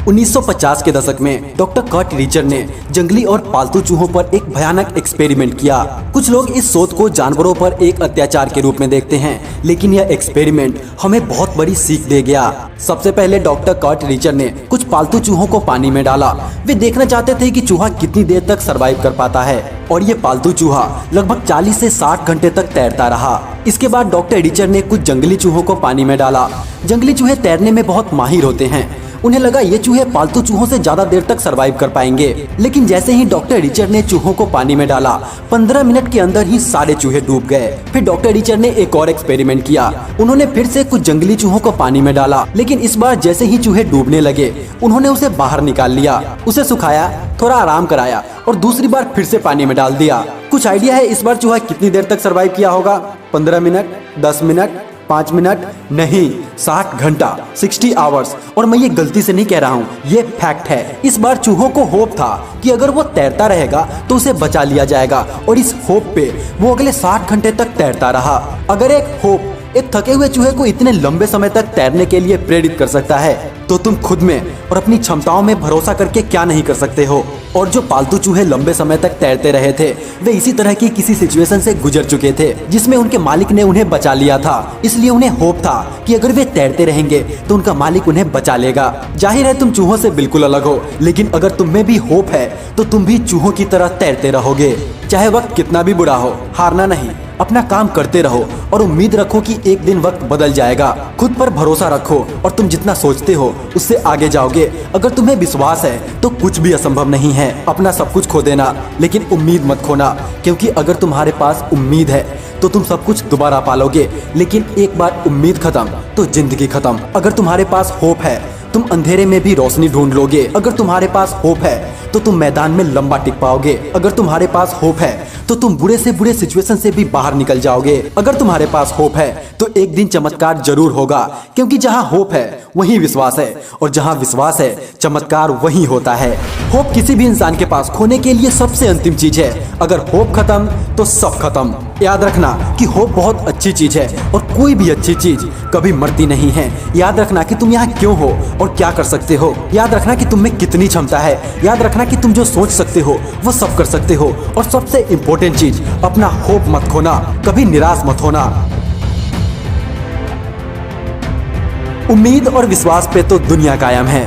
1950 के दशक में डॉक्टर कर्ट रीचर ने जंगली और पालतू चूहों पर एक भयानक एक्सपेरिमेंट किया। कुछ लोग इस शोध को जानवरों पर एक अत्याचार के रूप में देखते हैं, लेकिन यह एक्सपेरिमेंट हमें बहुत बड़ी सीख दे गया। सबसे पहले डॉक्टर कर्ट रीचर ने कुछ पालतू चूहों को पानी में डाला। वे देखना चाहते थे कि चूहा कितनी देर तक सरवाइव कर पाता है, और ये पालतू चूहा लगभग 40 से 60 घंटे तक तैरता रहा। इसके बाद डॉक्टर रीचर ने कुछ जंगली चूहों को पानी में डाला। जंगली चूहे तैरने में बहुत माहिर होते हैं। उन्हें लगा ये चूहे पालतू चूहों से ज्यादा देर तक सरवाइव कर पाएंगे, लेकिन जैसे ही डॉक्टर रीचर ने चूहों को पानी में डाला, 15 मिनट के अंदर ही सारे चूहे डूब गए। फिर डॉक्टर रीचर ने एक और एक्सपेरिमेंट किया। उन्होंने फिर से कुछ जंगली चूहों को पानी में डाला, लेकिन इस बार जैसे ही चूहे डूबने लगे, उन्होंने उसे बाहर निकाल लिया, उसे सुखाया, थोड़ा आराम कराया और दूसरी बार फिर से पानी में डाल दिया। कुछ आइडिया है इस बार चूहा कितनी देर तक सरवाइव किया होगा? 15 मिनट, 10 मिनट, 5 मिनट नहीं, 60 घंटा, 60 आवर्स। और मैं ये गलती से नहीं कह रहा हूँ, ये फैक्ट है। इस बार चूहों को होप था कि अगर वो तैरता रहेगा तो उसे बचा लिया जाएगा, और इस होप पे वो अगले 60 घंटे तक तैरता रहा। अगर एक होप एक थके हुए चूहे को इतने लंबे समय तक तैरने के लिए प्रेरित कर सकता है, तो तुम खुद में और अपनी क्षमताओं में भरोसा करके क्या नहीं कर सकते हो। और जो पालतू चूहे लंबे समय तक तैरते रहे थे, वे इसी तरह की किसी सिचुएशन से गुजर चुके थे जिसमें उनके मालिक ने उन्हें बचा लिया था। इसलिए उन्हें होप था कि अगर वे तैरते रहेंगे तो उनका मालिक उन्हें बचा लेगा। जाहिर है तुम चूहों से बिल्कुल अलग हो, लेकिन अगर तुम में भी होप है तो तुम भी चूहों की तरह तैरते रहोगे। चाहे वक्त कितना भी बुरा हो, हारना नहीं, अपना काम करते रहो और उम्मीद रखो कि एक दिन वक्त बदल जाएगा। खुद पर भरोसा रखो और तुम जितना सोचते हो उससे आगे जाओगे। अगर तुम्हें विश्वास है तो कुछ भी असंभव नहीं है। अपना सब कुछ खो देना, लेकिन उम्मीद मत खोना, क्योंकि अगर तुम्हारे पास उम्मीद है तो तुम सब कुछ दोबारा पालोगे। लेकिन एक बार उम्मीद खत्म तो जिंदगी खत्म। अगर तुम्हारे पास होप है, तुम अंधेरे में भी रोशनी ढूंढ लोगे। अगर तुम्हारे पास होप है तो तुम मैदान में लंबा टिक पाओगे। अगर तुम्हारे पास होप है तो तुम बुरे से बुरे सिचुएशन से भी बाहर निकल जाओगे। अगर तुम्हारे पास होप है तो एक दिन चमत्कार जरूर होगा, क्योंकि जहाँ होप है वहीं विश्वास है, और जहाँ विश्वास है चमत्कार वहीं होता है। होप किसी भी इंसान के पास खोने के लिए सबसे अंतिम चीज है। अगर होप खत्म तो सब खत्म। याद रखना कि होप बहुत अच्छी चीज है, और कोई भी अच्छी चीज कभी मरती नहीं है। याद रखना कि तुम यहाँ क्यों हो और क्या कर सकते हो। याद रखना कि तुम में कितनी क्षमता है। याद रखना कि तुम जो सोच सकते हो वो सब कर सकते हो। और सबसे इम्पोर्टेंट चीज, अपना होप मत खोना, कभी निराश मत होना। उम्मीद और विश्वास पे तो दुनिया कायम है।